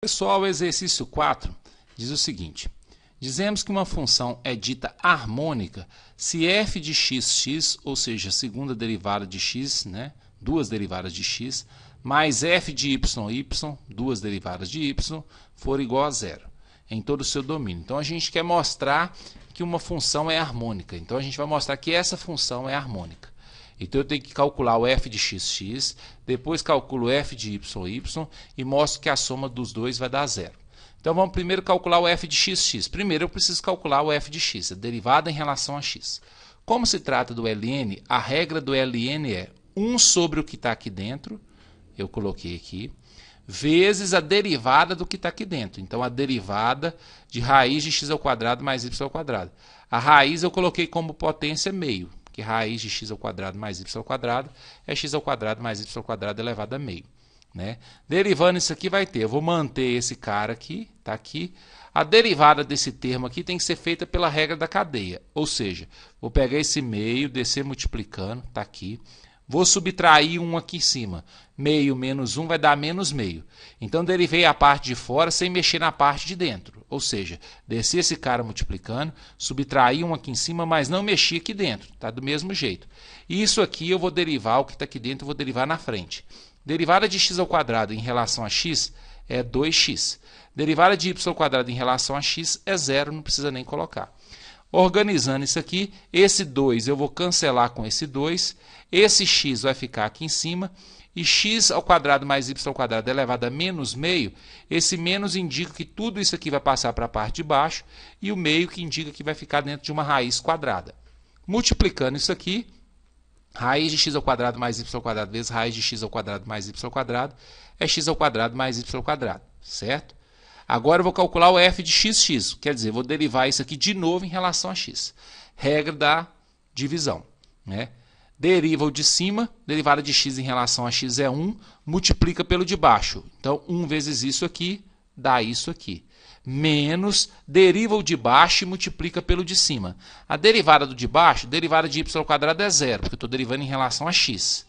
Pessoal, o exercício 4 diz o seguinte: dizemos que uma função é dita harmônica se f de x, ou seja, a segunda derivada de x, duas derivadas de x, mais f de y, duas derivadas de y, for igual a zero, em todo o seu domínio. Então, a gente quer mostrar que uma função é harmônica. Então, a gente vai mostrar que essa função é harmônica. Então, eu tenho que calcular o f de x, depois calculo o f de y e mostro que a soma dos dois vai dar zero. Então, vamos primeiro calcular o f de x. Primeiro, eu preciso calcular o f de x, a derivada em relação a x. Como se trata do ln, a regra do ln é 1 sobre o que está aqui dentro, eu coloquei aqui, vezes a derivada do que está aqui dentro. Então, a derivada de raiz de x ao quadrado mais y ao quadrado. A raiz eu coloquei como potência meio, que raiz de x ao quadrado mais y ao quadrado é x ao quadrado mais y ao quadrado elevado a meio. Derivando isso aqui vai ter, eu vou manter esse cara aqui, está aqui. A derivada desse termo aqui tem que ser feita pela regra da cadeia, ou seja, vou pegar esse meio, descer multiplicando, está aqui. Vou subtrair 1 aqui em cima. Meio menos 1 vai dar menos meio. Então, derivei a parte de fora sem mexer na parte de dentro. Ou seja, desci esse cara multiplicando, subtraí 1 aqui em cima, mas não mexi aqui dentro. Está do mesmo jeito. E isso aqui eu vou derivar, o que está aqui dentro eu vou derivar na frente. Derivada de x ao quadrado em relação a x é 2x. Derivada de y ao quadrado em relação a x é zero, não precisa nem colocar. Organizando isso aqui, esse 2 eu vou cancelar com esse 2, esse x vai ficar aqui em cima, e x ao quadrado mais y ao quadrado elevado a menos meio, esse menos indica que tudo isso aqui vai passar para a parte de baixo, e o meio que indica que vai ficar dentro de uma raiz quadrada. Multiplicando isso aqui, raiz de x ao quadrado mais y ao quadrado vezes raiz de x ao quadrado mais y ao quadrado é x ao quadrado mais y ao quadrado, certo? Agora eu vou calcular o f de x, quer dizer, vou derivar isso aqui de novo em relação a x. Regra da divisão. Deriva o de cima, derivada de x em relação a x é 1, multiplica pelo de baixo. Então, 1 vezes isso aqui dá isso aqui. Menos, deriva o de baixo e multiplica pelo de cima. A derivada do de baixo, derivada de y ao quadrado é zero, porque eu estou derivando em relação a x.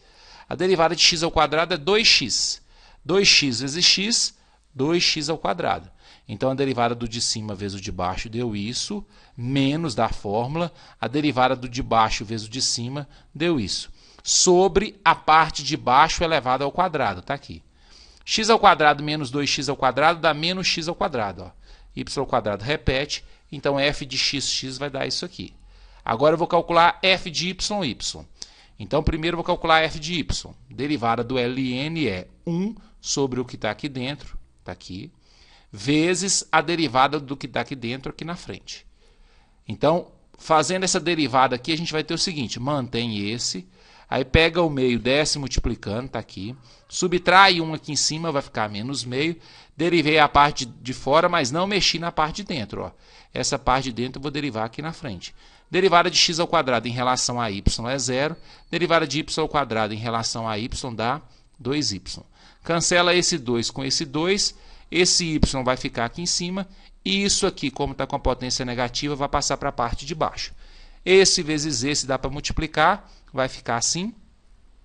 A derivada de x ao quadrado é 2x. 2x vezes x, 2x ao quadrado. Então, a derivada do de cima vezes o de baixo deu isso, menos da fórmula, a derivada do de baixo vezes o de cima deu isso. Sobre a parte de baixo elevado ao quadrado, está aqui. X ao quadrado menos 2x ao quadrado dá menos x ao quadrado. Ó. Y ao quadrado repete, então f de x vai dar isso aqui. Agora eu vou calcular f de y. Então, primeiro eu vou calcular f de y. Derivada do ln é 1 sobre o que está aqui dentro, está aqui, vezes a derivada do que está aqui dentro, aqui na frente. Então, fazendo essa derivada aqui, a gente vai ter o seguinte, mantém esse, aí pega o meio, desce multiplicando, está aqui, subtrai 1 aqui em cima, vai ficar menos meio, derivei a parte de fora, mas não mexi na parte de dentro. Ó. Essa parte de dentro eu vou derivar aqui na frente. Derivada de x ao quadrado em relação a y é zero, derivada de y ao quadrado em relação a y dá 2y. Cancela esse 2 com esse 2, esse y vai ficar aqui em cima, e isso aqui, como está com a potência negativa, vai passar para a parte de baixo. Esse vezes esse dá para multiplicar, vai ficar assim.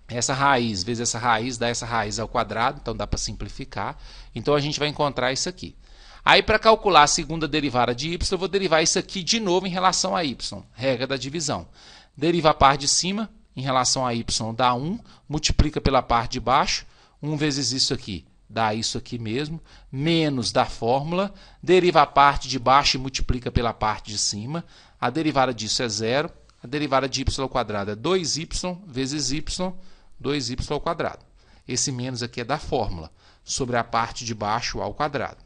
Essa raiz vezes essa raiz dá essa raiz ao quadrado, então dá para simplificar. Então, a gente vai encontrar isso aqui. Aí, para calcular a segunda derivada de y, eu vou derivar isso aqui de novo em relação a y, regra da divisão. Deriva a parte de cima, em relação a y dá 1, multiplica pela parte de baixo, 1 vezes isso aqui dá isso aqui mesmo, menos da fórmula, deriva a parte de baixo e multiplica pela parte de cima, a derivada disso é zero, a derivada de y ao quadrado é 2y vezes y, 2y ao quadrado. Esse menos aqui é da fórmula, sobre a parte de baixo ao quadrado.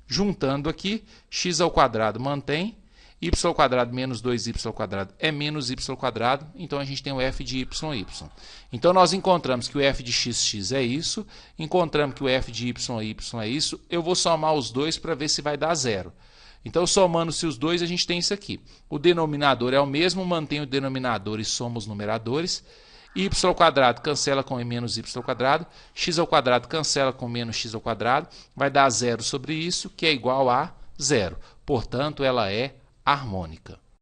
Juntando aqui, x ao quadrado mantém, y ao quadrado menos 2y ao quadrado é menos y ao quadrado, então a gente tem o f de y. Então, nós encontramos que o f de x é isso, encontramos que o f de y é isso, eu vou somar os dois para ver se vai dar zero. Então, somando-se os dois, a gente tem isso aqui. O denominador é o mesmo, mantém o denominador e soma os numeradores. Y ao quadrado cancela com menos y ao quadrado, x ao quadrado cancela com menos x ao quadrado, vai dar zero sobre isso, que é igual a zero. Portanto, ela é harmônica.